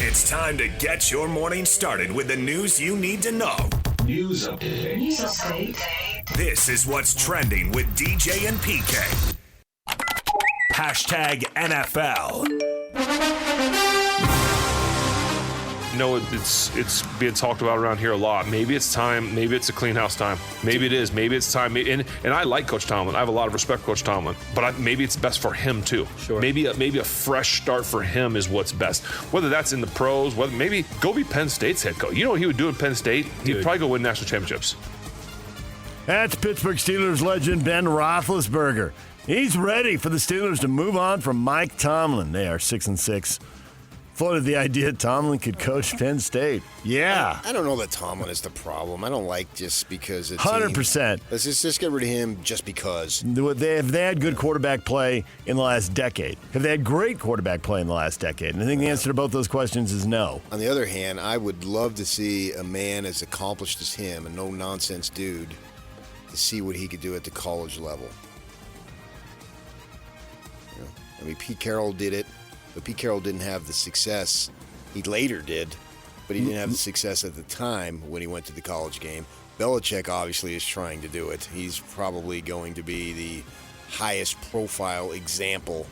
It's time to get your morning started with the news you need to know. News update. This is what's trending with DJ and PK. Hashtag NFL. You know, it's being talked about around here a lot. Maybe it's time. Maybe it's a clean house time. Maybe it is. Maybe it's time. And I like Coach Tomlin. I have a lot of respect for Coach Tomlin. But maybe it's best for him too. Sure. Maybe a fresh start for him is what's best. Whether that's in the pros, whether maybe go be Penn State's head coach. You know what he would do in Penn State? He'd probably go win national championships. That's Pittsburgh Steelers legend Ben Roethlisberger. He's ready for the Steelers to move on from Mike Tomlin. They are 6-6. Floated the idea Tomlin could coach Penn State. Yeah. I don't know that Tomlin is the problem. I don't like just because it's 100%. Let's just get rid of him just because. Have they had good quarterback play in the last decade? Have they had great quarterback play in the last decade? And I think the answer to both those questions is no. On the other hand, I would love to see a man as accomplished as him, a no-nonsense dude, to see what he could do at the college level. You know, I mean, Pete Carroll did it. But Pete Carroll didn't have the success. He later did, but he didn't have the success at the time when he went to the college game. Belichick obviously is trying to do it. He's probably going to be the highest profile example,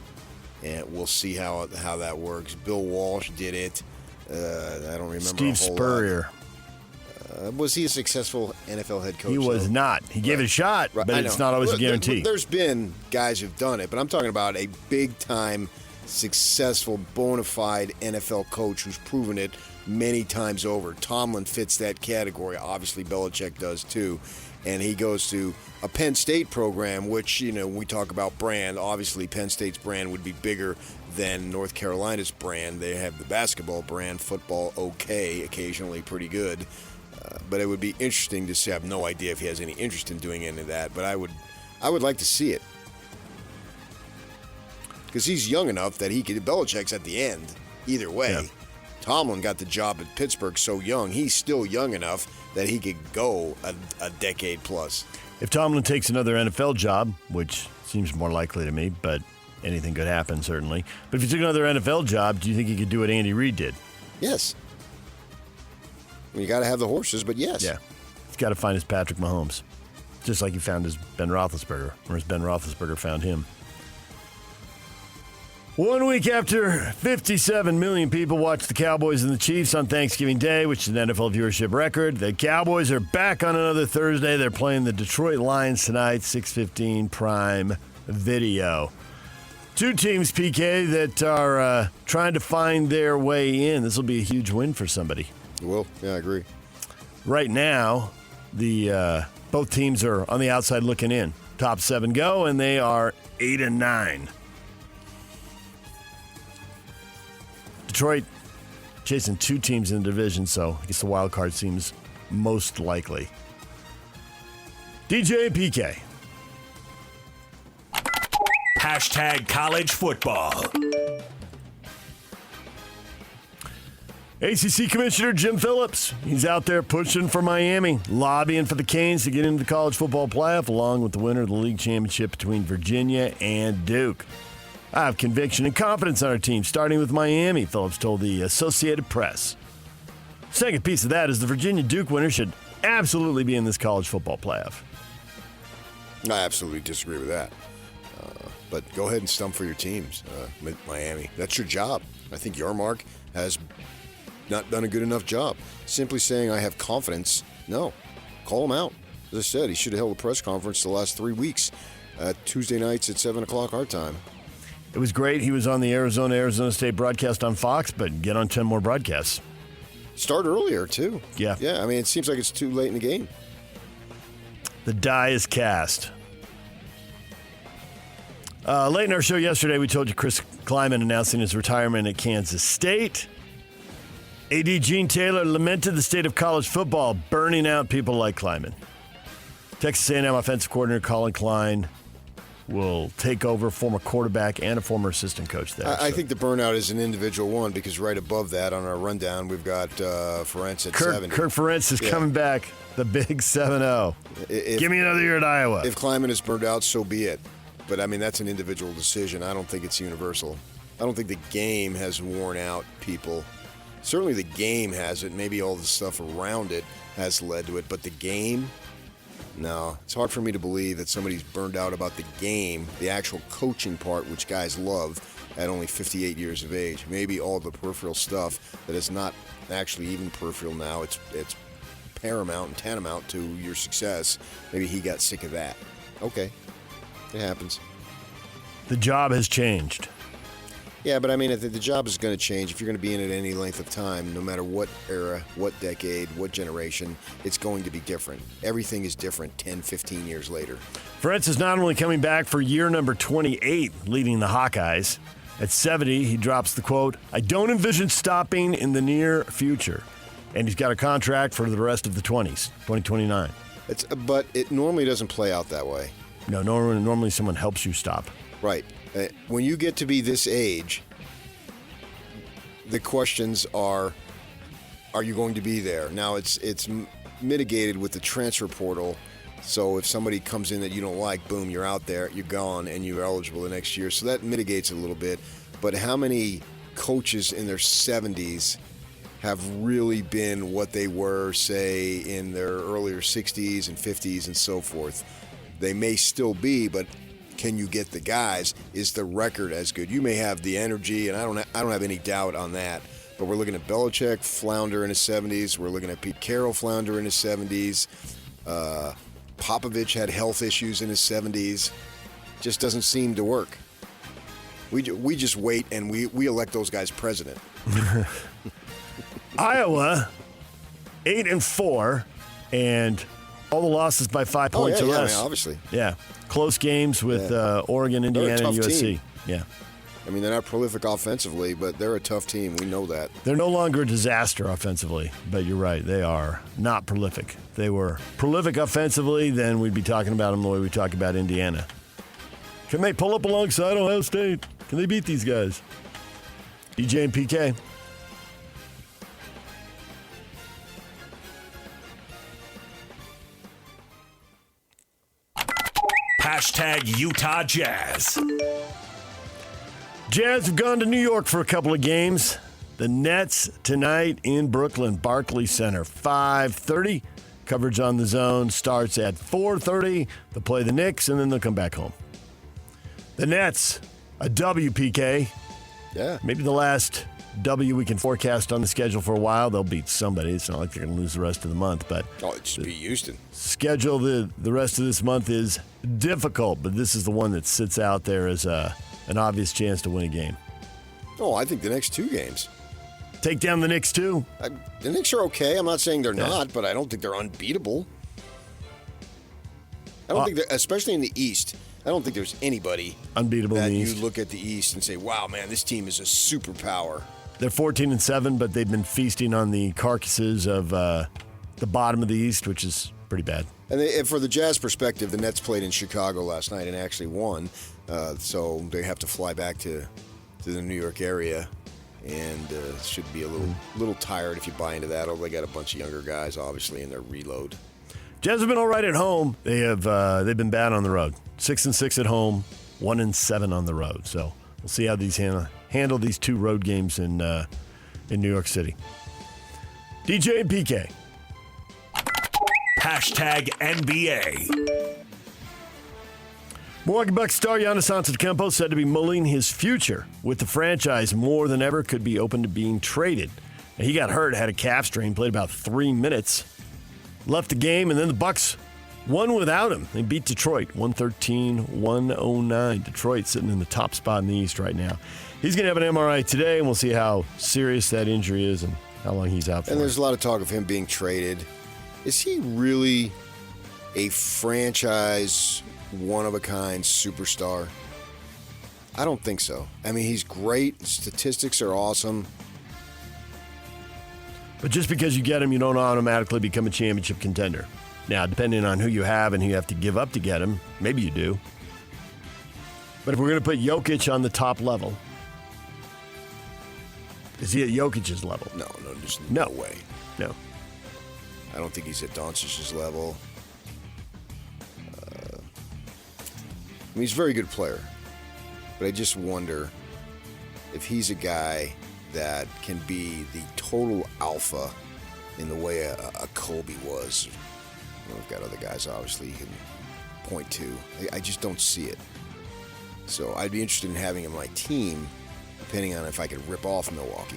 and we'll see how that works. Bill Walsh did it. I don't remember. Steve Spurrier. Was he a successful NFL head coach? He was not. He gave it a shot, but it's not always a guarantee. There's been guys who've done it, but I'm talking about a big-time successful, bona fide NFL coach who's proven it many times over. Tomlin fits that category. Obviously, Belichick does too. And he goes to a Penn State program, which, you know, when we talk about brand, obviously Penn State's brand would be bigger than North Carolina's brand. They have the basketball brand, football okay, occasionally pretty good. But it would be interesting to see. I have no idea if he has any interest in doing any of that, but I would like to see it. Because he's young enough that he could. Belichick's at the end, either way. Yeah. Tomlin got the job at Pittsburgh so young. He's still young enough that he could go a decade plus. If Tomlin takes another NFL job, which seems more likely to me, but anything could happen, certainly. But if he took another NFL job, do you think he could do what Andy Reid did? Yes. You got to have the horses, but yes. Yeah. He's got to find his Patrick Mahomes. Just like he found his Ben Roethlisberger, or his Ben Roethlisberger found him. 1 week after 57 million people watched the Cowboys and the Chiefs on Thanksgiving Day, which is an NFL viewership record, the Cowboys are back on another Thursday. They're playing the Detroit Lions tonight, 6:15 Prime Video. Two teams, PK, that are trying to find their way in. This will be a huge win for somebody. It will. Yeah, I agree. Right now, both teams are on the outside looking in. Top 7 go, and they are 8-9. Detroit chasing two teams in the division, so I guess the wild card seems most likely. DJ PK. Hashtag college football. ACC Commissioner Jim Phillips, he's out there pushing for Miami, lobbying for the Canes to get into the college football playoff, along with the winner of the league championship between Virginia and Duke. I have conviction and confidence on our team, starting with Miami, Phillips told the Associated Press. Second piece of that is the Virginia-Duke winner should absolutely be in this college football playoff. I absolutely disagree with that. But go ahead and stump for your teams, Miami. That's your job. I think Yarmark has not done a good enough job. Simply saying I have confidence, no. Call him out. As I said, he should have held a press conference the last 3 weeks, Tuesday nights at 7 o'clock our time. It was great. He was on the Arizona State broadcast on Fox, but get on 10 more broadcasts. Start earlier, too. Yeah. Yeah, I mean, it seems like it's too late in the game. The die is cast. Late in our show yesterday, we told you Chris Kleiman announcing his retirement at Kansas State. AD Gene Taylor lamented the state of college football, burning out people like Kleiman. Texas A&M offensive coordinator Colin Klein will take over, former quarterback and a former assistant coach there. I think the burnout is an individual one because right above that on our rundown, we've got Ferentz at 70. Kirk Ferentz is coming back, the big 7-0. Give me another year at Iowa. If Kleiman is burned out, so be it. But, I mean, that's an individual decision. I don't think it's universal. I don't think the game has worn out people. Certainly the game has it. Maybe all the stuff around it has led to it. But the game, no. It's hard for me to believe that somebody's burned out about the game, the actual coaching part, which guys love, at only 58 years of age. Maybe all the peripheral stuff that is not actually even peripheral now. It's paramount and tantamount to your success. Maybe he got sick of that. Okay. It happens. The job has changed. Yeah, but I mean, if the job is going to change, if you're going to be in it any length of time, no matter what era, what decade, what generation, it's going to be different. Everything is different 10, 15 years later. Ferentz is not only coming back for year number 28, leading the Hawkeyes. At 70, he drops the quote, "I don't envision stopping in the near future." And he's got a contract for the rest of the 20s, 2029. But it normally doesn't play out that way. No, normally someone helps you stop. Right. When you get to be this age, the questions are you going to be there? Now, it's mitigated with the transfer portal. So if somebody comes in that you don't like, boom, you're out there, you're gone, and you're eligible the next year. So that mitigates it a little bit. But how many coaches in their 70s have really been what they were, say, in their earlier 60s and 50s and so forth? They may still be, but can you get the guys? Is the record as good? You may have the energy, and I don't have any doubt on that. But we're looking at Belichick flounder in his 70s. We're looking at Pete Carroll flounder in his 70s. Popovich had health issues in his 70s. Just doesn't seem to work. We just wait and we elect those guys president. Iowa, 8-4, and all the losses by 5 points or less. I mean, obviously. Yeah. Close games with Oregon, Indiana, and USC. Team. Yeah. I mean, they're not prolific offensively, but they're a tough team. We know that. They're no longer a disaster offensively, but you're right. They are not prolific. If they were prolific offensively, then we'd be talking about them the way we talk about Indiana. Can they pull up alongside Ohio State? Can they beat these guys? DJ and PK. Hashtag Utah Jazz. Jazz have gone to New York for a couple of games. The Nets tonight in Brooklyn, Barclays Center, 5:30. Coverage on the Zone starts at 4:30. They'll play the Knicks, and then they'll come back home. The Nets, a WPK. Yeah. Maybe the last W we can forecast on the schedule for a while. They'll beat somebody. It's not like they're going to lose the rest of the month, but It should be Houston. schedule the rest of this month is difficult, but this is the one that sits out there as an obvious chance to win a game. Oh, I think the next two games. Take down the Knicks, too. The Knicks are okay. I'm not saying they're not, but I don't think they're unbeatable. I don't think they're, especially in the East, I don't think there's anybody Unbeatable that in the you East. look at the East and say, wow, man, this team is a superpower. They're 14-7, but they've been feasting on the carcasses of the bottom of the East, which is pretty bad. And for the Jazz perspective, the Nets played in Chicago last night and actually won. So they have to fly back to the New York area, and should be a little tired if you buy into that. Although they got a bunch of younger guys, obviously, in their reload. Jazz have been all right at home. They've been bad on the road. 6-6 at home, 1-7 on the road. So we'll see how these handle these two road games in New York City. DJ and PK. Hashtag NBA. Milwaukee Bucks star Giannis Antetokounmpo said to be mulling his future with the franchise more than ever, could be open to being traded. Now, he got hurt, had a calf strain, played about 3 minutes, left the game, and then the Bucks won without him. They beat Detroit 113-109. Detroit sitting in the top spot in the East right now. He's going to have an MRI today, and we'll see how serious that injury is and how long he's out for. And there's a lot of talk of him being traded. Is he really a franchise, one-of-a-kind superstar? I don't think so. I mean, he's great. Statistics are awesome. But just because you get him, you don't automatically become a championship contender. Now, depending on who you have and who you have to give up to get him, maybe you do. But if we're going to put Jokic on the top level, is he at Jokic's level? No, there's no way. No. I don't think he's at Doncic's level. I mean, he's a very good player. But I just wonder if he's a guy that can be the total alpha in the way a Kobe was. We've got other guys, obviously, you can point to. I just don't see it. So I'd be interested in having him on my team, depending on if I could rip off Milwaukee.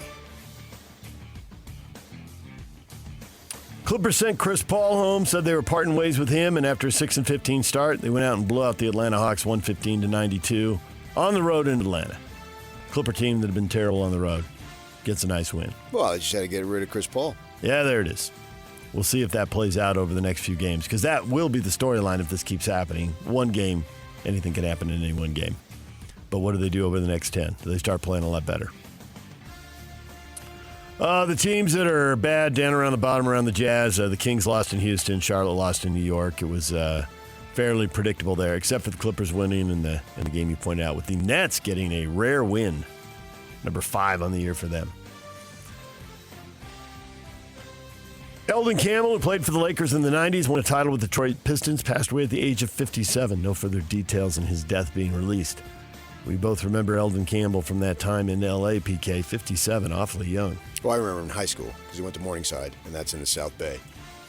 Clippers sent Chris Paul home, said they were parting ways with him, and after a 6-15 start, they went out and blew out the Atlanta Hawks 115-92 on the road in Atlanta. Clipper team that had been terrible on the road gets a nice win. Well, I just had to get rid of Chris Paul. Yeah, there it is. We'll see if that plays out over the next few games, because that will be the storyline if this keeps happening. One game, anything can happen in any one game. But what do they do over the next 10? Do they start playing a lot better? The teams that are bad down around the bottom around the Jazz, the Kings lost in Houston, Charlotte lost in New York. It was fairly predictable there, except for the Clippers winning in the game you pointed out, with the Nets getting a rare win, number 5 on the year for them. Eldon Campbell, who played for the Lakers in the 90s, won a title with the Detroit Pistons, passed away at the age of 57. No further details on his death being released. We both remember Eldon Campbell from that time in L.A., PK, 57, awfully young. Well, I remember him in high school because he went to Morningside, and that's in the South Bay.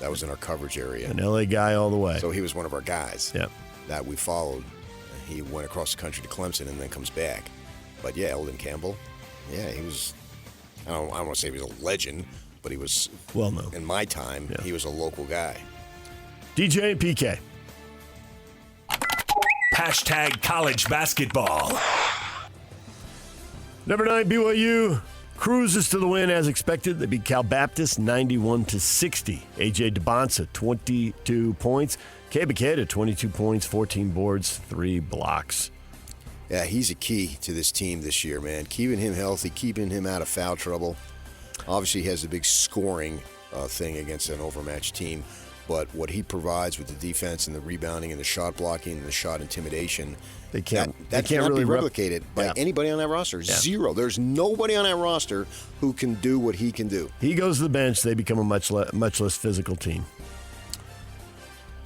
That was in our coverage area. An L.A. guy all the way. So he was one of our guys Yep. that we followed. He went across the country to Clemson and then comes back. But, yeah, Eldon Campbell, yeah, he was, I don't want to say he was a legend, but he was, well known. in my time, he was a local guy. DJ and PK. Hashtag college basketball. Number 9, BYU cruises to the win as expected. They beat Cal Baptist 91-60. AJ DeBonsa, 22 points. Kay Bakeda, 22 points, 14 boards, 3 blocks. Yeah, he's a key to this team this year, man. Keeping him healthy, keeping him out of foul trouble. Obviously, he has a big scoring thing against an overmatched team. But what he provides with the defense and the rebounding and the shot blocking and the shot intimidation, that cannot really be replicated by anybody on that roster. Yeah. Zero. There's nobody on that roster who can do what he can do. He goes to the bench. They become a much less physical team.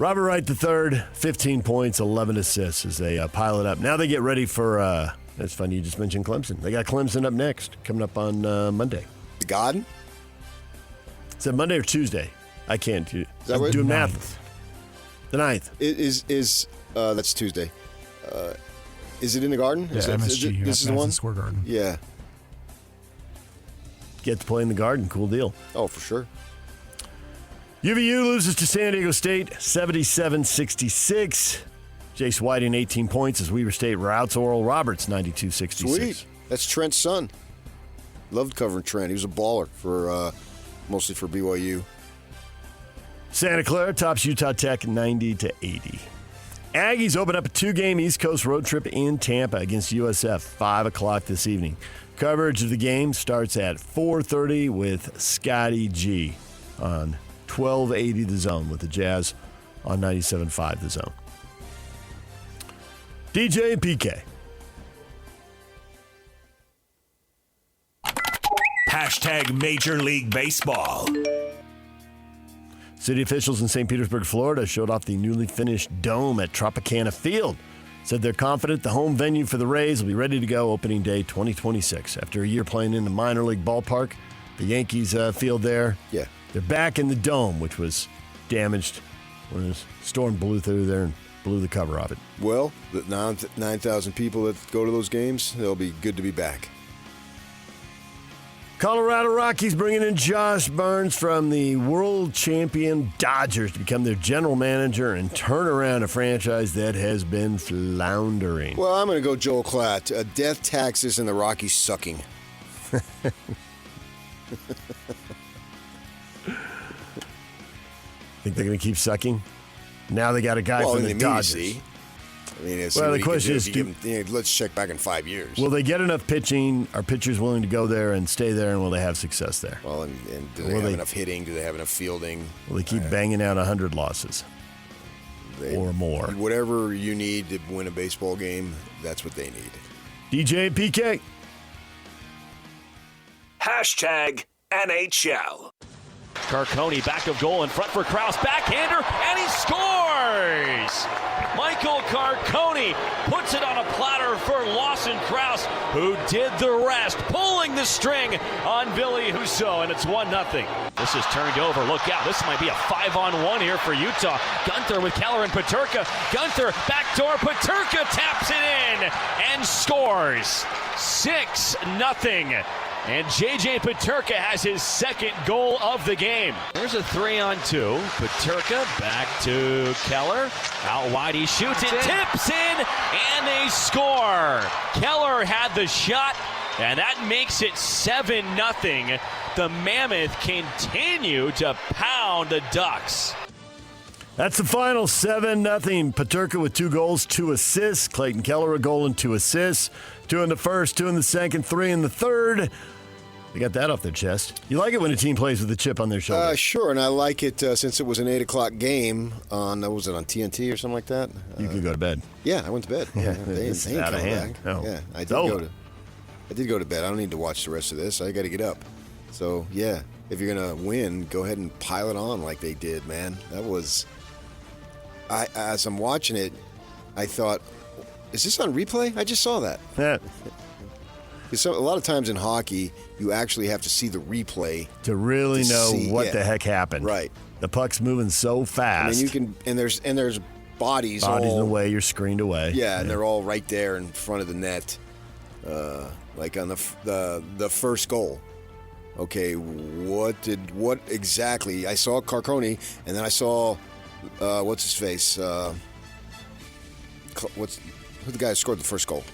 Robert Wright III, 15 points, 11 assists as they pile it up. Now they get ready for, that's funny, you just mentioned Clemson. They got Clemson up next, coming up on Monday. The Garden? Is that Monday or Tuesday? I can't do what? doing math. The 9th. That's Tuesday. Is it in the Garden? Yeah, MSG. This is the one? Square Garden. Yeah. Get to play in the Garden. Cool deal. Oh, for sure. UVU loses to San Diego State 77-66. Jace Whiting, 18 points as Weber State routes Oral Roberts 92-66. Sweet. That's Trent's son. Loved covering Trent. He was a baller for mostly for BYU. Santa Clara tops Utah Tech 90-80. Aggies open up a 2-game East Coast road trip in Tampa against USF, 5 o'clock this evening. Coverage of the game starts at 4:30 with Scotty G on 1280 The Zone, with the Jazz on 97.5 The Zone. DJ and PK. Hashtag Major League Baseball. City officials in St. Petersburg, Florida, showed off the newly finished dome at Tropicana Field. Said they're confident the home venue for the Rays will be ready to go opening day 2026. After a year playing in the minor league ballpark, the Yankees field there, they're back in the dome, which was damaged when a storm blew through there and blew the cover off it. Well, the 9,000 people that go to those games, they'll be good to be back. Colorado Rockies bringing in Josh Barnes from the world champion Dodgers to become their general manager and turn around a franchise that has been floundering. Well, I'm going to go Joel Klatt. Death, taxes, and the Rockies sucking. Think they're going to keep sucking? Now they got a guy from the Dodgers. I mean, the question is, let's check back in 5 years. Will they get enough pitching? Are pitchers willing to go there and stay there, and will they have success there? Well, and do they have enough hitting? Do they have enough fielding? Will they keep banging out 100 losses or more? Whatever you need to win a baseball game, that's what they need. DJ and PK. Hashtag NHL. Carcone back of goal in front for Krause. Backhander, and he scores! Michael Carcone puts it on a platter for Lawson Krause, who did the rest, pulling the string on Billy Husso, and it's 1-0. This is turned over. Look out. This might be a 5-on-1 here for Utah. Gunther with Keller and Peterka. Gunther, backdoor. Peterka taps it in and scores. 6-0. And J.J. Peterka has his second goal of the game. There's a 3-on-2. Peterka back to Keller. Out wide, he shoots it, tips in, and they score. Keller had the shot, and that makes it 7-0. The Mammoth continue to pound the Ducks. That's the final, 7-0. Peterka with 2 goals, 2 assists. Clayton Keller a goal and 2 assists. 2 in the first, 2 in the second, 3 in the third. They got that off their chest. You like it when a team plays with a chip on their shoulder? Sure, and I like it since it was an 8 o'clock game on, was it on TNT or something like that? You could go to bed. Yeah, I went to bed. Yeah, they it's ain't out of coming hand. back. No. Yeah, I did go to bed. I don't need to watch the rest of this. I got to get up. So, yeah, if you're going to win, go ahead and pile it on like they did, man. That was... as I'm watching it, I thought, is this on replay? I just saw that. Yeah. So a lot of times in hockey, you actually have to see the replay To really know what the heck happened. Right. The puck's moving so fast. I mean, you can, and there's bodies in all, the way, you're screened away. Yeah, and they're all right there in front of the net, like on the first goal. Okay, what exactly? I saw Carcone, and then I saw what's his face? Who the guy who scored the first goal?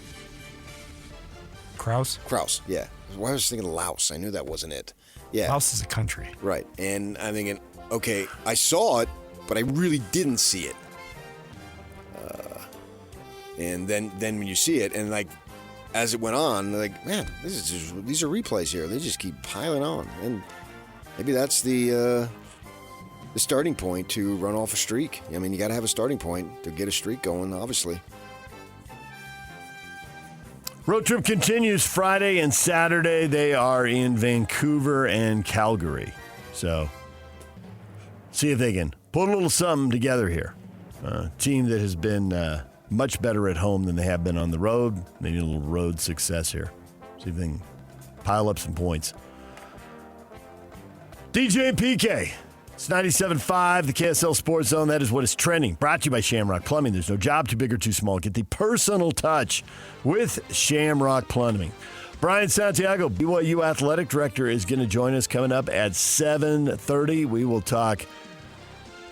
Krause, yeah. Why was I thinking Laos? I knew that wasn't it. Yeah. Laos is a country. Right. And I'm thinking, okay, I saw it, but I really didn't see it. And then when you see it, and like as it went on, like, man, these are replays here. They just keep piling on, and maybe that's the starting point to run off a streak. I mean, you got to have a starting point to get a streak going, obviously. Road trip continues Friday and Saturday. They are in Vancouver and Calgary. So, see if they can put a little something together here. Team that has been much better at home than they have been on the road. They need a little road success here. See if they can pile up some points. DJ and PK. It's 97.5, the KSL Sports Zone. That is what is trending. Brought to you by Shamrock Plumbing. There's no job too big or too small. Get the personal touch with Shamrock Plumbing. Brian Santiago, BYU Athletic Director, is going to join us coming up at 7:30. We will talk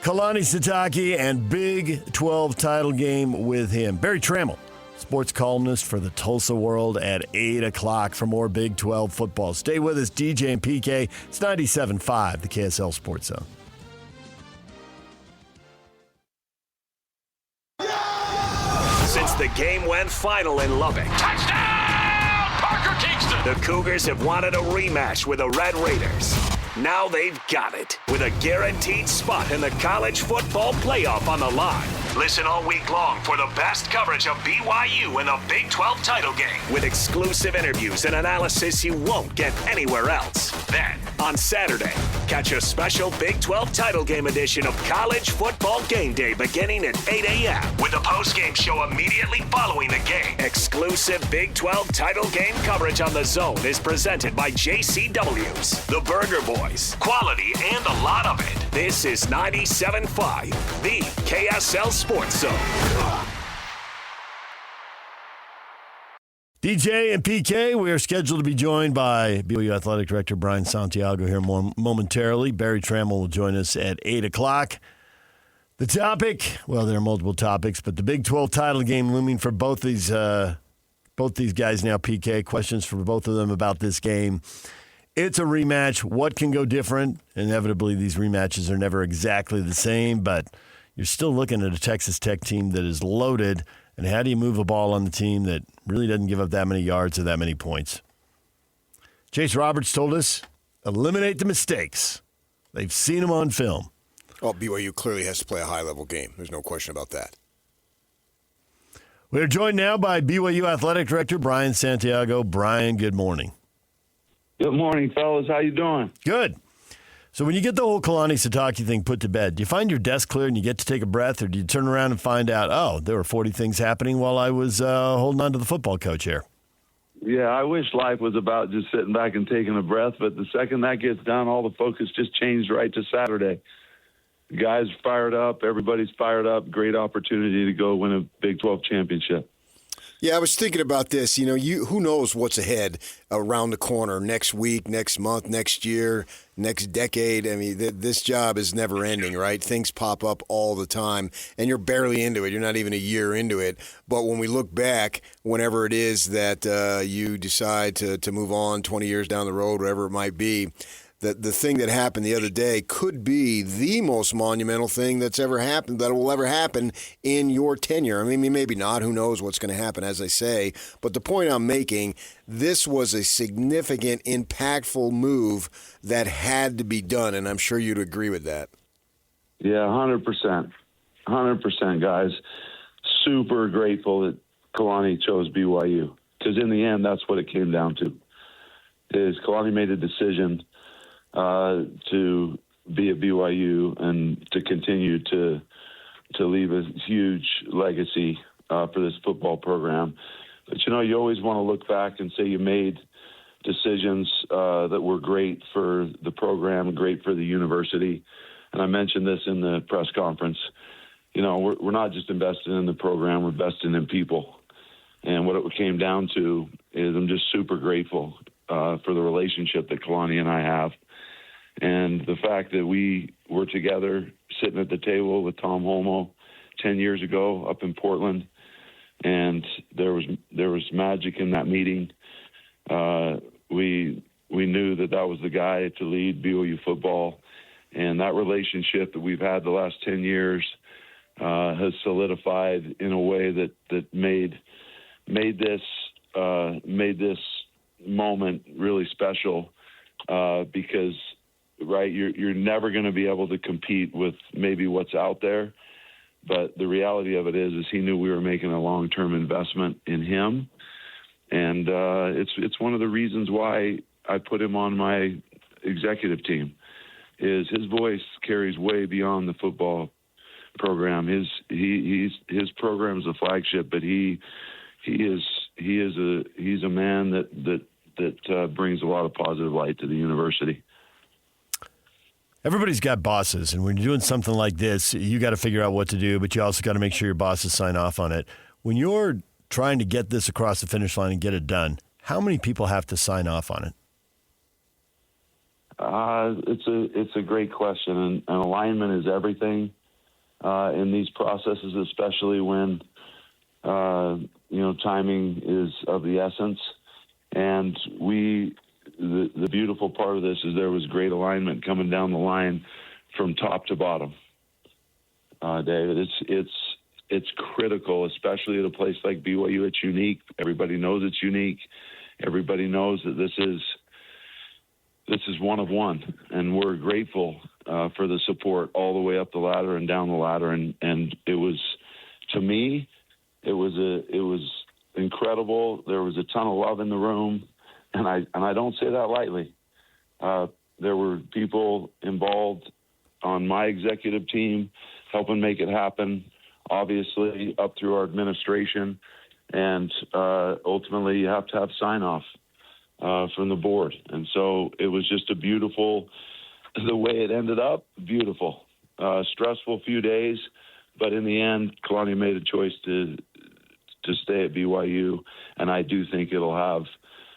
Kalani Sitake and Big 12 title game with him. Barry Trammell, sports columnist for the Tulsa World, at 8 o'clock for more Big 12 football. Stay with us, DJ and PK. It's 97.5, the KSL Sports Zone. Since the game went final in Lubbock, Touchdown! Parker Kingston! the Cougars have wanted a rematch with the Red Raiders. Now they've got it, with a guaranteed spot in the college football playoff on the line. Listen all week long for the best coverage of BYU in the Big 12 title game, with exclusive interviews and analysis you won't get anywhere else. Then, on Saturday, catch a special Big 12 title game edition of College Football Game Day beginning at 8 a.m. with a post-game show immediately following the game. Exclusive Big 12 title game coverage on The Zone is presented by JCW's, the Burger Boys, quality and a lot of it. This is 97.5, the KSL Sports Zone. DJ and PK, we are scheduled to be joined by BYU Athletic Director Brian Santiago here momentarily. Barry Trammell will join us at 8 o'clock. The topic, well, there are multiple topics, but the Big 12 title game looming for both these guys now, PK. Questions for both of them about this game. It's a rematch. What can go different? Inevitably, these rematches are never exactly the same, but you're still looking at a Texas Tech team that is loaded. And how do you move a ball on the team that really doesn't give up that many yards or that many points? Chase Roberts told us, eliminate the mistakes. They've seen them on film. Well, BYU clearly has to play a high-level game. There's no question about that. We're joined now by BYU Athletic Director Brian Santiago. Brian, good morning. Good morning, fellas. How you doing? Good. So when you get the whole Kalani Sitake thing put to bed, do you find your desk clear and you get to take a breath, or do you turn around and find out, oh, there were 40 things happening while I was holding on to the football coach here? Yeah, I wish life was about just sitting back and taking a breath, but the second that gets done, all the focus just changed right to Saturday. The guys fired up, everybody's fired up, great opportunity to go win a Big 12 championship. Yeah, I was thinking about this. Who knows what's ahead around the corner next week, next month, next year, next decade. I mean, this job is never ending, right? Things pop up all the time, and you're barely into it. You're not even a year into it. But when we look back, whenever it is that you decide to move on 20 years down the road, whatever it might be, the thing that happened the other day could be the most monumental thing that's ever happened, that will ever happen in your tenure. I mean, maybe not. Who knows what's going to happen, as I say. But the point I'm making, this was a significant, impactful move that had to be done, and I'm sure you'd agree with that. Yeah, 100%. 100%, guys. Super grateful that Kalani chose BYU, because in the end, that's what it came down to. Is Kalani made a decision to be at BYU and to continue to leave a huge legacy for this football program. But, you always want to look back and say you made decisions that were great for the program, great for the university. And I mentioned this in the press conference. We're not just investing in the program, we're investing in people. And what it came down to is I'm just super grateful for the relationship that Kalani and I have. And the fact that we were together sitting at the table with Tom Holmoe 10 years ago up in Portland, and there was magic in that meeting. We knew that was the guy to lead BYU football, and that relationship that we've had the last 10 years has solidified in a way that made this moment really special because. Right, you're never going to be able to compete with maybe what's out there, but the reality of it is he knew we were making a long-term investment in him, and it's one of the reasons why I put him on my executive team. Is his voice carries way beyond the football program. His program is a flagship, but he's a man that brings a lot of positive light to the university. Everybody's got bosses, and when you're doing something like this, you got to figure out what to do, but you also got to make sure your bosses sign off on it. When you're trying to get this across the finish line and get it done, how many people have to sign off on it? It's a great question, and alignment is everything in these processes, especially when timing is of the essence. And the beautiful part of this is there was great alignment coming down the line from top to bottom. David, it's critical, especially at a place like BYU. It's unique. Everybody knows it's unique. Everybody knows that this is one of one, and we're grateful for the support all the way up the ladder and down the ladder. And it was, to me, it was incredible. There was a ton of love in the room. And I don't say that lightly. There were people involved on my executive team helping make it happen, obviously up through our administration, and ultimately you have to have sign-off from the board. And so it was just the way it ended up, beautiful. Stressful few days, but in the end, Kalani made a choice to stay at BYU, and I do think it'll have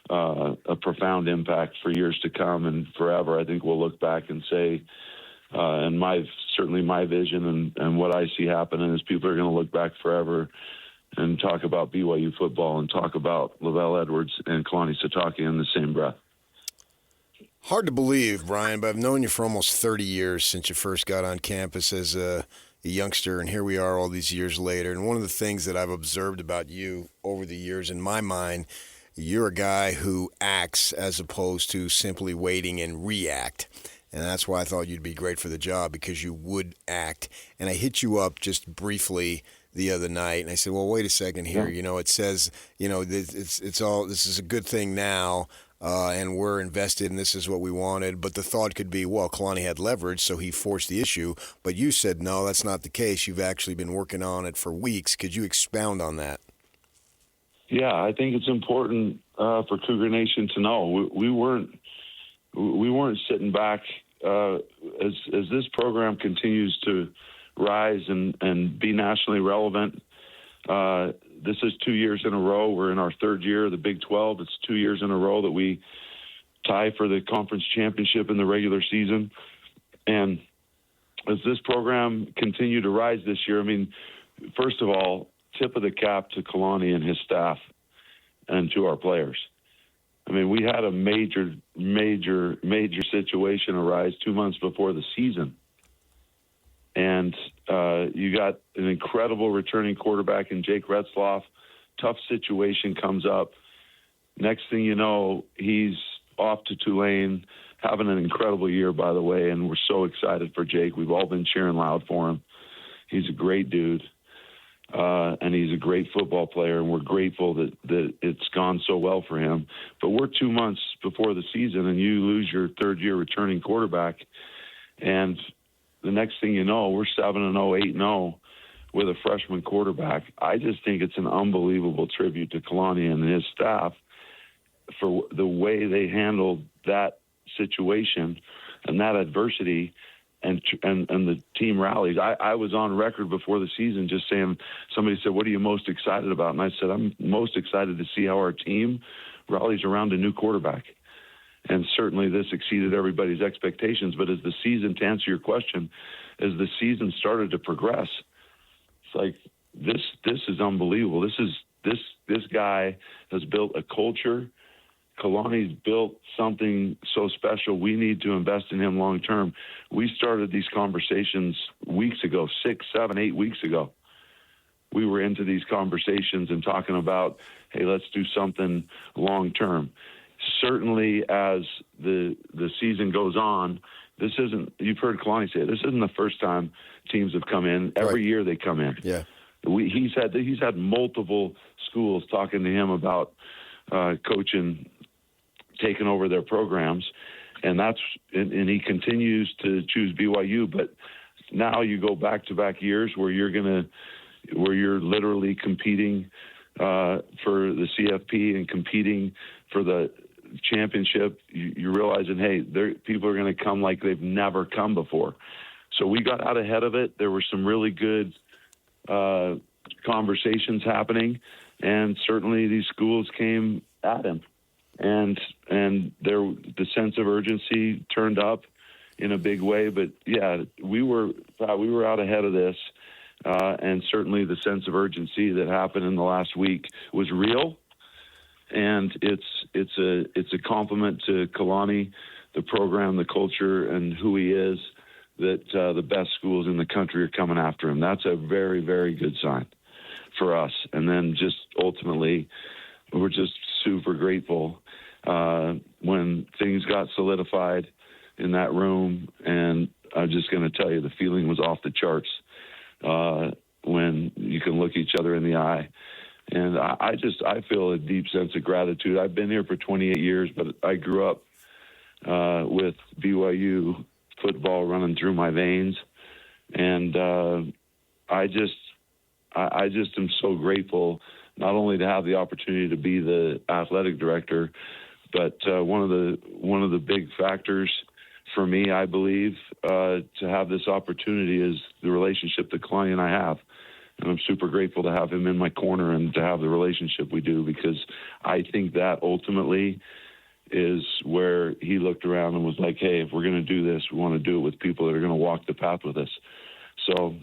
a profound impact for years to come and forever. I think we'll look back and say, and certainly my vision and what I see happening is people are going to look back forever and talk about BYU football and talk about Lavelle Edwards and Kalani Sitake in the same breath. Hard to believe, Brian, but I've known you for almost 30 years since you first got on campus as a youngster, and here we are all these years later. And one of the things that I've observed about you over the years, in my mind, you're a guy who acts as opposed to simply waiting and react. And that's why I thought you'd be great for the job, because you would act. And I hit you up just briefly the other night, and I said, well, wait a second here. It says, this is a good thing now. and we're invested and this is what we wanted. But the thought could be, well, Kalani had leverage, so he forced the issue. But you said, no, that's not the case. You've actually been working on it for weeks. Could you expound on that? Yeah, I think it's important for Cougar Nation to know we weren't sitting back as this program continues to rise and be nationally relevant. This is 2 years in a row. We're in our third year of the Big 12. It's 2 years in a row that we tie for the conference championship in the regular season. And as this program continued to rise this year, I mean, first of all, tip of the cap to Kalani and his staff and to our players. I mean, we had a major situation arise 2 months before the season. And you got an incredible returning quarterback in Jake Retzloff. Tough situation comes up. Next thing you know, he's off to Tulane, having an incredible year, by the way, and we're so excited for Jake. We've all been cheering loud for him. He's a great dude, and he's a great football player, and we're grateful that it's gone so well for him. But we're 2 months before the season, and you lose your third-year returning quarterback, and the next thing you know, we're 7-0, 8-0 with a freshman quarterback. I just think it's an unbelievable tribute to Kalani and his staff for the way they handled that situation and that adversity and the team rallies. I was on record before the season just saying, somebody said, what are you most excited about? And I said, I'm most excited to see how our team rallies around a new quarterback. And certainly this exceeded everybody's expectations. But as the season, to answer your question, as the season started to progress, it's like this is unbelievable. This guy has built a culture. Kalani's built something so special. We need to invest in him long term. We started these conversations weeks ago, 6, 7, 8 weeks ago. We were into these conversations and talking about, hey, let's do something long term. Certainly as the season goes on, this isn't, you've heard Kalani say it, this isn't the first time teams have come in. Every year they come in. Yeah. He's had multiple schools talking to him about coaching, taking over their programs, and he continues to choose BYU. But now you go back-to-back years where you're literally competing for the CFP and competing for the championship. You're realizing, hey, people are going to come like they've never come before. So we got out ahead of it. There were some really good conversations happening, and certainly these schools came at him, and the sense of urgency turned up in a big way. But yeah, we were out ahead of this, and certainly the sense of urgency that happened in the last week was real. And it's a compliment to Kalani, the program, the culture, and who he is, that the best schools in the country are coming after him. That's a very, very good sign for us. And then just ultimately, we're just super grateful when things got solidified in that room. And I'm just going to tell you, the feeling was off the charts when you can look each other in the eye. And I feel a deep sense of gratitude. I've been here for 28 years, but I grew up with BYU football running through my veins. And I just am so grateful not only to have the opportunity to be the athletic director, but one of the big factors for me, I believe, to have this opportunity is the relationship that Kalani and I have. And I'm super grateful to have him in my corner and to have the relationship we do, because I think that ultimately is where he looked around and was like, hey, if we're going to do this, we want to do it with people that are going to walk the path with us. So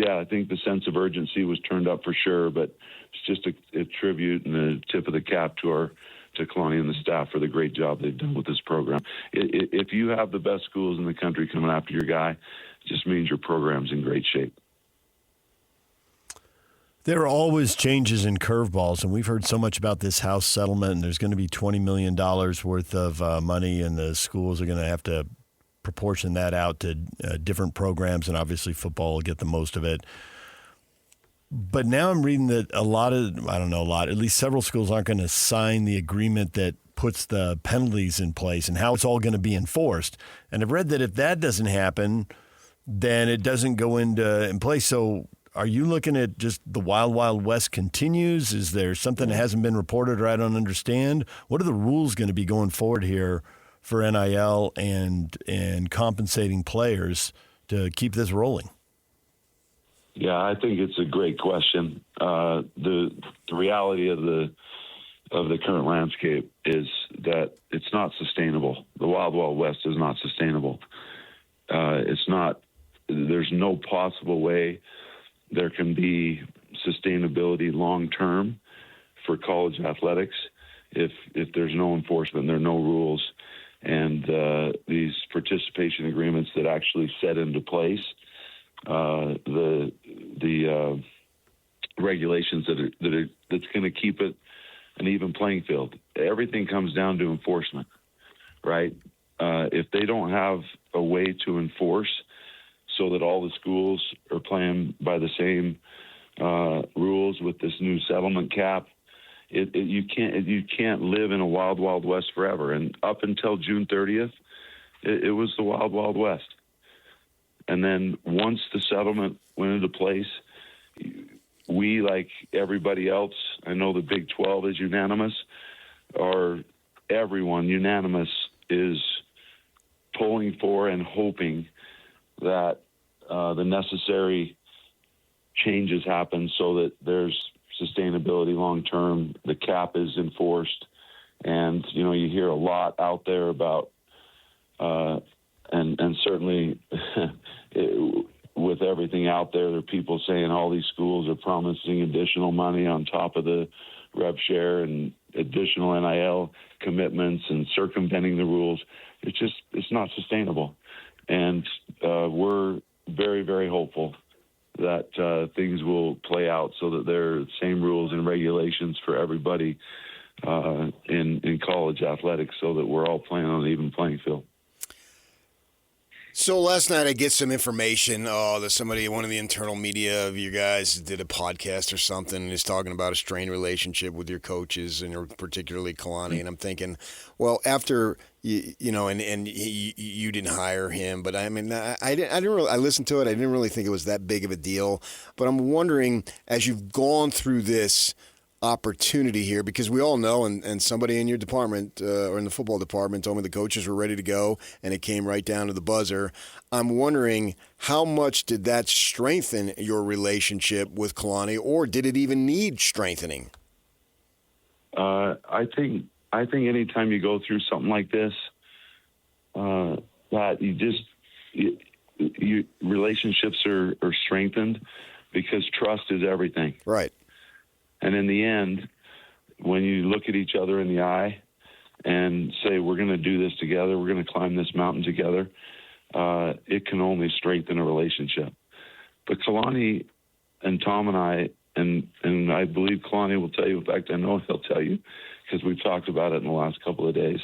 I think the sense of urgency was turned up for sure, but it's just a tribute and a tip of the cap to Kalani and the staff for the great job they've done with this program. If you have the best schools in the country coming after your guy, it just means your program's in great shape. There are always changes in curveballs, and we've heard so much about this House settlement, and there's going to be $20 million worth of money, and the schools are going to have to proportion that out to different programs, and obviously football will get the most of it. But now I'm reading that at least several schools aren't going to sign the agreement that puts the penalties in place and how it's all going to be enforced. And I've read that if that doesn't happen, then it doesn't go in place. So are you looking at just the Wild Wild West continues? Is there something that hasn't been reported or I don't understand? What are the rules going to be going forward here for NIL and compensating players to keep this rolling? Yeah, I think it's a great question. The reality of the current landscape is that it's not sustainable. The Wild Wild West is not sustainable. It's not. There's no possible way there can be sustainability long term for college athletics if there's no enforcement, there are no rules, and these participation agreements that actually set into place the regulations that's going to keep it an even playing field. Everything comes down to enforcement, right? If they don't have a way to enforce so that all the schools are playing by the same rules with this new settlement cap, you can't live in a wild, wild west forever. And up until June 30th, it was the Wild Wild West. And then once the settlement went into place, we, like everybody else, I know the Big 12 is unanimous, or everyone unanimous is pulling for and hoping that the necessary changes happen so that there's sustainability long term, the cap is enforced. And, you hear a lot out there about, and certainly with everything out there are people saying all these schools are promising additional money on top of the rev share and additional NIL commitments and circumventing the rules. It's not sustainable. And we're very, very hopeful that things will play out so that there are the same rules and regulations for everybody in college athletics so that we're all playing on an even playing field. So last night I get some information that one of the internal media of you guys did a podcast or something and is talking about a strained relationship with your coaches and particularly Kalani. And I'm thinking, well, after you didn't hire him, but I mean, I didn't really. I listened to it. I didn't really think it was that big of a deal. But I'm wondering, as you've gone through this opportunity here, because we all know, and somebody in your department or in the football department told me the coaches were ready to go and it came right down to the buzzer. I'm wondering, how much did that strengthen your relationship with Kalani, or did it even need strengthening? I think anytime you go through something like this, that relationships are strengthened because trust is everything. Right. And in the end, when you look at each other in the eye and say, we're going to do this together, we're going to climb this mountain together, it can only strengthen a relationship. But Kalani and Tom and I, and I believe Kalani will tell you, in fact, I know he'll tell you, because we've talked about it in the last couple of days,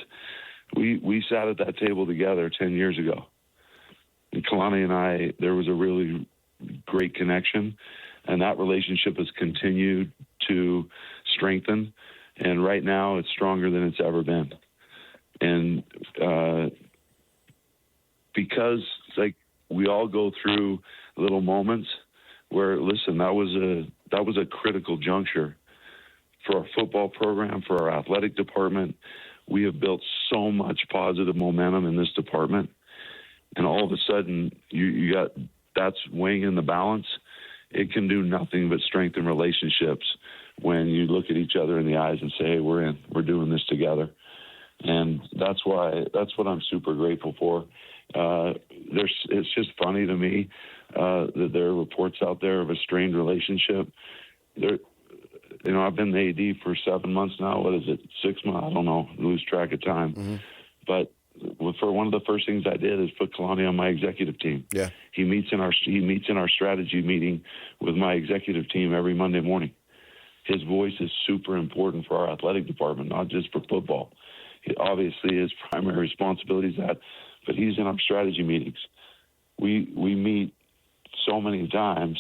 we sat at that table together 10 years ago. And Kalani and I, there was a really great connection, and that relationship has continued to strengthen, and right now it's stronger than it's ever been. And because we all go through little moments where, listen, that was a critical juncture for our football program, for our athletic department. We have built so much positive momentum in this department, and all of a sudden you got that's weighing in the balance. It can do nothing but strengthen relationships when you look at each other in the eyes and say, hey, we're doing this together. And that's what I'm super grateful for. It's just funny to me that there are reports out there of a strained relationship. I've been the AD for 7 months now. What is it, 6 months? I don't know. I lose track of time. Mm-hmm. But for one of the first things I did is put Kalani on my executive team. Yeah. He meets in our strategy meeting with my executive team every Monday morning. His voice is super important for our athletic department, not just for football. Obviously, his primary responsibility is that, but he's in our strategy meetings. We meet so many times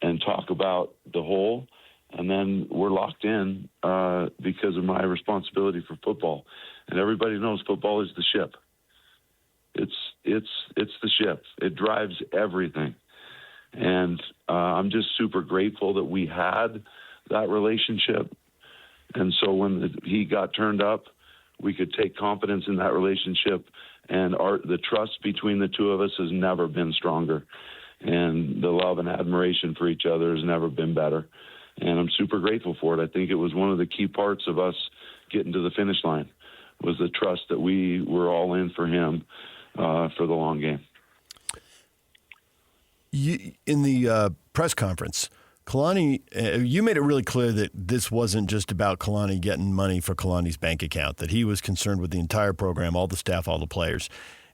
and talk about the whole And then we're locked in because of my responsibility for football. And everybody knows football is the ship. It's the ship. It drives everything. And I'm just super grateful that we had that relationship. And so when he got turned up, we could take confidence in that relationship. And the trust between the two of us has never been stronger. And the love and admiration for each other has never been better. And I'm super grateful for it. I think it was one of the key parts of us getting to the finish line was the trust that we were all in for him for the long game. In the press conference, Kalani, you made it really clear that this wasn't just about Kalani getting money for Kalani's bank account, that he was concerned with the entire program, all the staff, all the players,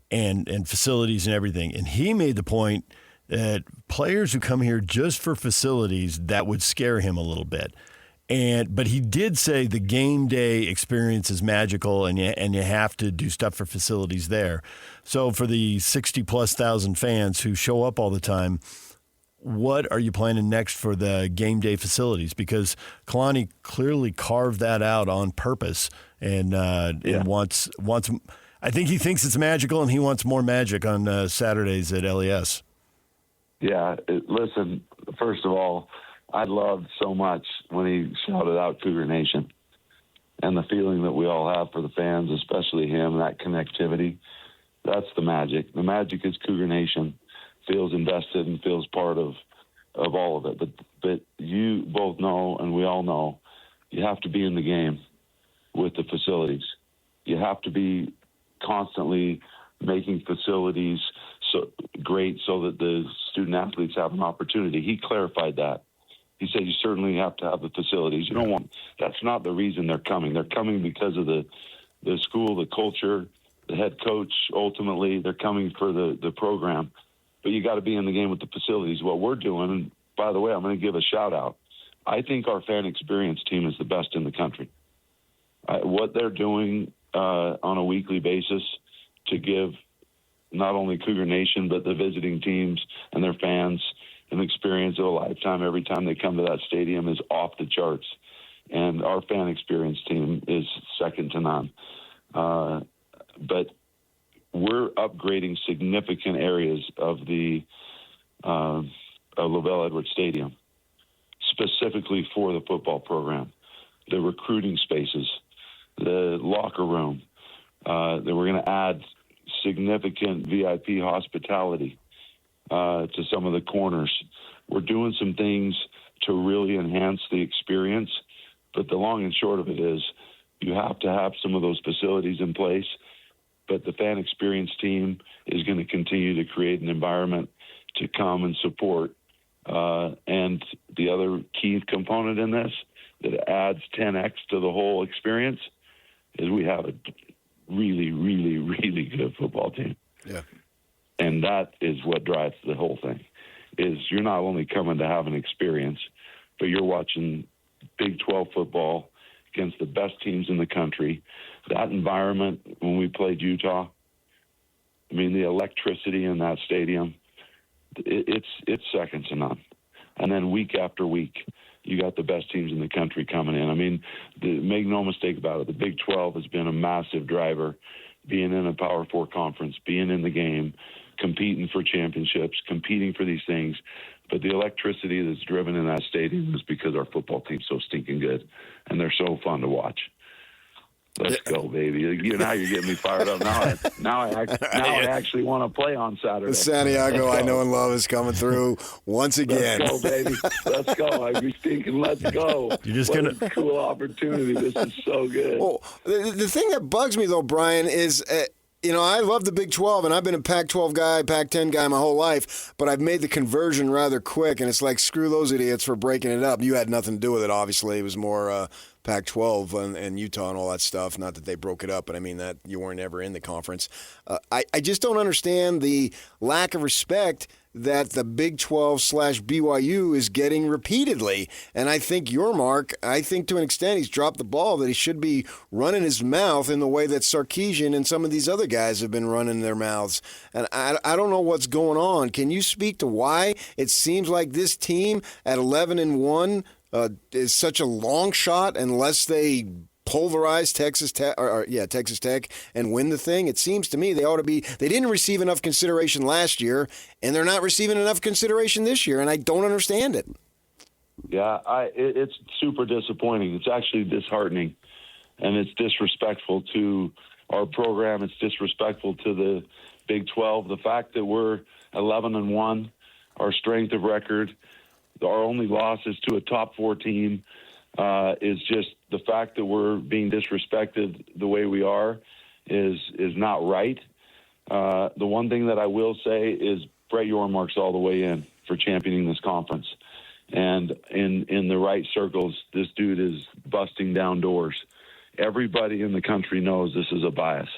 and facilities and everything. And he made the point that players who come here just for facilities, that would scare him a little bit. But he did say the game day experience is magical, and you have to do stuff for facilities there. So for the 60-plus thousand fans who show up all the time, what are you planning next for the game day facilities? Because Kalani clearly carved that out on purpose and wants. I think he thinks it's magical, and he wants more magic on Saturdays at LES. Yeah, listen, first of all, I loved so much when he shouted out Cougar Nation and the feeling that we all have for the fans, especially him, that connectivity. That's the magic. The magic is Cougar Nation feels invested and feels part of all of it. But you both know, and we all know, you have to be in the game with the facilities. You have to be constantly making facilities so great so that the student athletes have an opportunity. He clarified that. He said you certainly have to have the facilities. You don't want. That's not the reason they're coming. They're coming because of the school, the culture, the head coach. Ultimately, they're coming for the program. But you got to be in the game with the facilities. What we're doing, and by the way, I'm going to give a shout out. I think our fan experience team is the best in the country. What they're doing on a weekly basis to give not only Cougar Nation but the visiting teams and their fans an experience of a lifetime every time they come to that stadium is off the charts. And our fan experience team is second to none. But we're upgrading significant areas of the LaVell Edwards Stadium, specifically for the football program, the recruiting spaces, the locker room. That we're going to add significant VIP hospitality to some of the corners. We're doing some things to really enhance the experience, but the long and short of it is you have to have some of those facilities in place, but the fan experience team is going to continue to create an environment to come and support. And the other key component in this that adds 10x to the whole experience is we have a really, really, really good football team. Yeah. And that is what drives the whole thing, is you're not only coming to have an experience, but you're watching Big 12 football against the best teams in the country. That environment, when we played Utah, I mean, the electricity in that stadium, it's second to none. And then week after week, you got the best teams in the country coming in. I mean, make no mistake about it, the Big 12 has been a massive driver, being in a Power 4 conference, being in the game, competing for championships, competing for these things. But the electricity that's driven in that stadium is because our football team's so stinking good, and they're so fun to watch. Let's go, baby. Now you're getting me fired up. Now I actually want to play on Saturday. Santiago, I know and love, is coming through once again. Let's go, baby. Let's go. I'd be thinking, let's go. You're just what a cool opportunity. This is so good. Well, the thing that bugs me, though, Brian, is I love the Big 12, and I've been a Pac-12 guy, Pac-10 guy my whole life, but I've made the conversion rather quick, and it's like, screw those idiots for breaking it up. You had nothing to do with it, obviously. It was more Pac-12 and Utah and all that stuff. Not that they broke it up, but I mean that you weren't ever in the conference. I just don't understand the lack of respect that the Big 12/BYU is getting repeatedly. And I think I think to an extent he's dropped the ball, that he should be running his mouth in the way that Sarkisian and some of these other guys have been running their mouths. And I don't know what's going on. Can you speak to why it seems like this team at 11-1 is such a long shot unless they pulverize Texas Tech, Texas Tech, and win the thing. It seems to me they ought to be. They didn't receive enough consideration last year, and they're not receiving enough consideration this year, and I don't understand it. Yeah, it's super disappointing. It's actually disheartening, and it's disrespectful to our program. It's disrespectful to the Big 12. The fact that we're 11-1, our strength of record, our only loss is to a top 4 team, is just the fact that we're being disrespected the way we are is not right. The one thing that I will say is Brett Yormark's all the way in for championing this conference. And in the right circles, this dude is busting down doors. Everybody in the country knows this is a bias.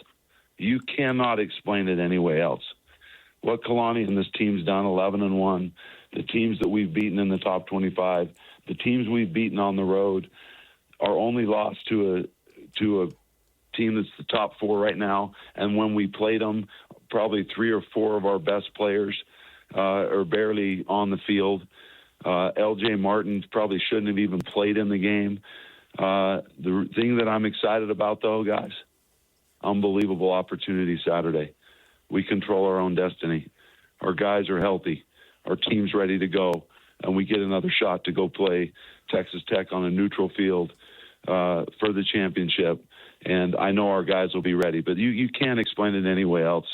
You cannot explain it any way else. What Kalani and this team's done, 11-1, the teams that we've beaten in the top 25, the teams we've beaten on the road, our only loss to a team that's the top 4 right now, and when we played them, probably 3 or 4 of our best players are barely on the field. L.J. Martin probably shouldn't have even played in the game. The thing that I'm excited about, though, guys, unbelievable opportunity Saturday. We control our own destiny. Our guys are healthy. Our team's ready to go, and we get another shot to go play Texas Tech on a neutral field for the championship. And I know our guys will be ready, but you can't explain it any way else.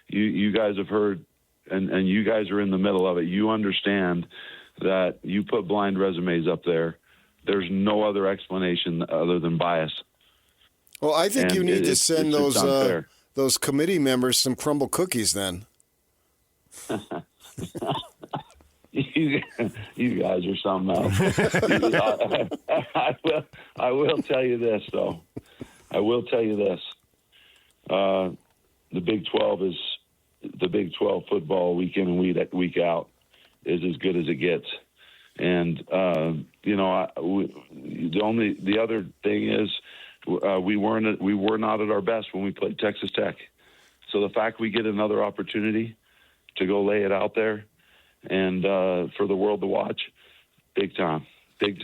You guys have heard, and you guys are in the middle of it. You understand that you put blind resumes up there. There's no other explanation other than bias. Well, I think you need to send those committee members some crumble cookies then. You guys are something else. I will tell you this, though. I will tell you this. The Big 12 is the Big 12 football week in and week out is as good as it gets. And the other thing is we were not at our best when we played Texas Tech. So the fact we get another opportunity to go lay it out there and for the world to watch, big time.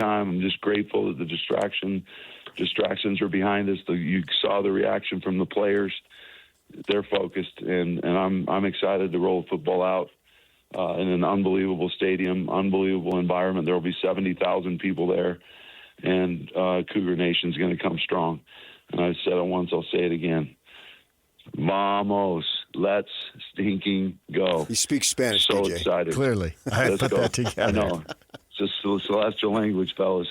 I'm just grateful that the distractions are behind us. You saw the reaction from the players. They're focused, and I'm excited to roll football out in an unbelievable stadium, unbelievable environment. There will be 70,000 people there, and Cougar Nation's going to come strong. And I said it once, I'll say it again. Vamos, let's stinking go. You speak Spanish, so DJ. Excited. Clearly. I Let's put go. that together. I know. It's just celestial language, fellas.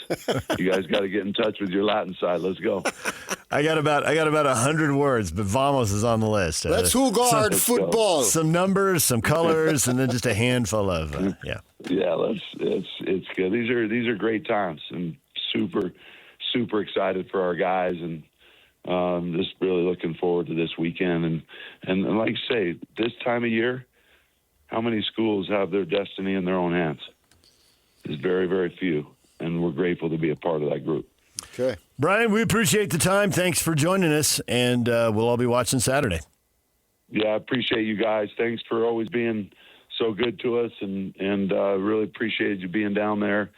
You guys got to get in touch with your Latin side. Let's go. I got about 100 words, but vamos is on the list. Let's guard football. Some numbers, some colors, and then just a handful of Yeah, it's good. These are great times, and super excited for our guys, and just really looking forward to this weekend. And like I say, this time of year, how many schools have their destiny in their own hands? There's very, very few, and we're grateful to be a part of that group. Okay. Brian, we appreciate the time. Thanks for joining us, and we'll all be watching Saturday. Yeah, I appreciate you guys. Thanks for always being so good to us, and really appreciated you being down there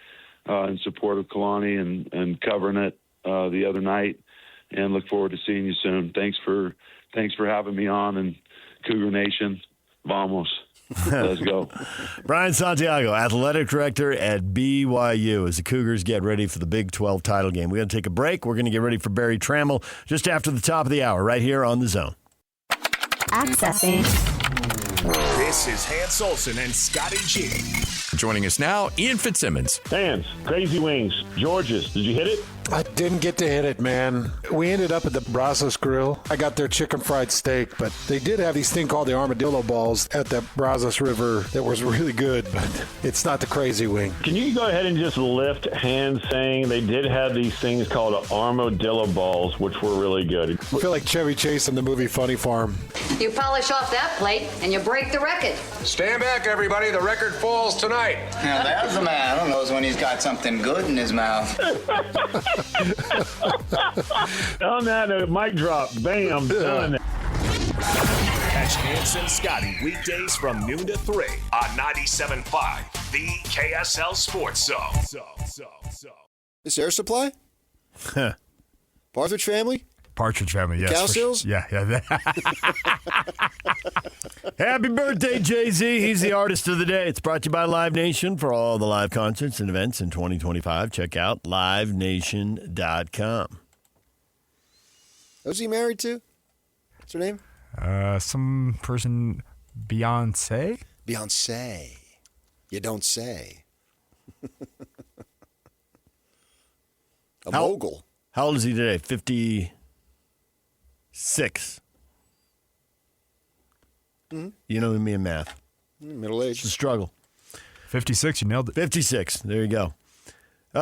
in support of Kalani and covering it the other night, and look forward to seeing you soon. Thanks for having me on, and Cougar Nation, vamos. Let's go. Brian Santiago, athletic director at BYU, as the Cougars get ready for the Big 12 title game. We're going to take a break. We're going to get ready for Barry Trammell just after the top of the hour, right here on The Zone. Accessing. This is Hans Olsen and Scotty G. Joining us now, Ian Fitzsimmons. Hans, Crazy Wings, George's. Did you hit it? I didn't get to hit it, man. We ended up at the Brazos Grill. I got their chicken fried steak, but they did have these thing called the armadillo balls at the Brazos River that was really good, but it's not the Crazy Wing. Can you go ahead and just lift Hans saying they did have these things called armadillo balls, which were really good? I feel like Chevy Chase in the movie Funny Farm. You polish off that plate and you break the record. Stand back, everybody. The record falls tonight. Now, there's a man who knows when he's got something good in his mouth. On that mic drop, bam, done. Catch Chance and Scotty weekdays from noon to 3 on 97.5, the KSL Sports Zone. This Air Supply? Partridge Family? Partridge Family, yes. Cow Sills? Yeah. Happy birthday, Jay-Z. He's the artist of the day. It's brought to you by Live Nation. For all the live concerts and events in 2025, check out livenation.com. Who's he married to? What's her name? Some person, Beyonce? Beyonce. You don't say. Mogul. How old is he today? 56. Mm-hmm. You know me in math. Middle age. It's a struggle. 56, you nailed it. 56. There you go.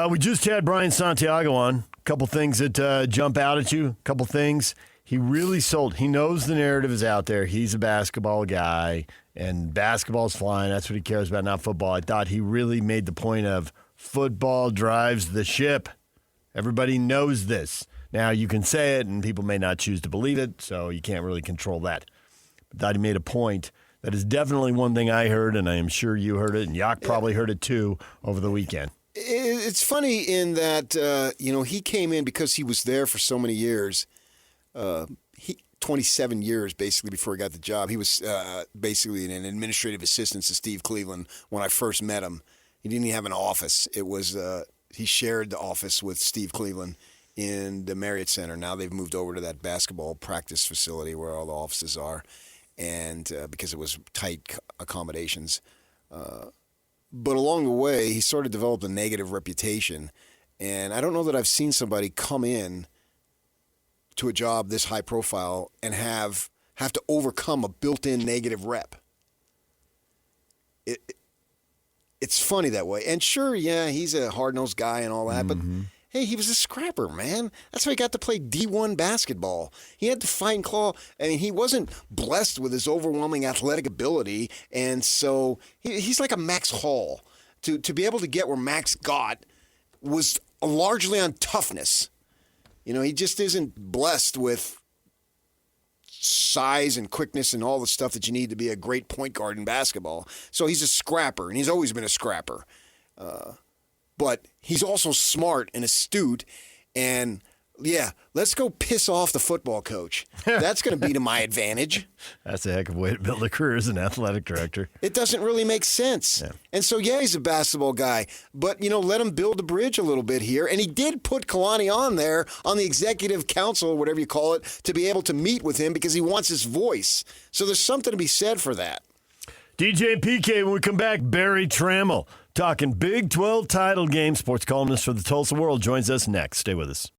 We just had Brian Santiago on. A couple things that jump out at you. A couple things. He really sold. He knows the narrative is out there. He's a basketball guy, and basketball's flying. That's what he cares about, not football. I thought he really made the point of football drives the ship. Everybody knows this. Now, you can say it, and people may not choose to believe it, so you can't really control that. But that he made a point. That is definitely one thing I heard, and I am sure you heard it, and Yak probably heard it too over the weekend. It's funny in that, he came in because he was there for so many years. 27 years, basically, before he got the job. He was basically an administrative assistant to Steve Cleveland when I first met him. He didn't even have an office. It was he shared the office with Steve Cleveland in the Marriott Center. Now they've moved over to that basketball practice facility where all the offices are, and because it was tight accommodations. But along the way, he sort of developed a negative reputation, and I don't know that I've seen somebody come in to a job this high profile and have to overcome a built-in negative rep. It's funny that way. And sure, yeah, he's a hard-nosed guy and all that, but hey, he was a scrapper, man. That's how he got to play D1 basketball. He had to fight and claw. I mean, he wasn't blessed with his overwhelming athletic ability, and so he's like a Max Hall. To be able to get where Max got was largely on toughness. He just isn't blessed with size and quickness and all the stuff that you need to be a great point guard in basketball. So he's a scrapper, and he's always been a scrapper. But he's also smart and astute, and yeah, let's go piss off the football coach. That's going to be to my advantage. That's a heck of a way to build a career as an athletic director. It doesn't really make sense. Yeah. And so, yeah, he's a basketball guy, but, let him build a bridge a little bit here. And he did put Kalani on there on the executive council, or whatever you call it, to be able to meet with him because he wants his voice. So there's something to be said for that. DJ and PK, when we come back, Barry Trammell talking Big 12 title game. Sports columnist for the Tulsa World joins us next. Stay with us.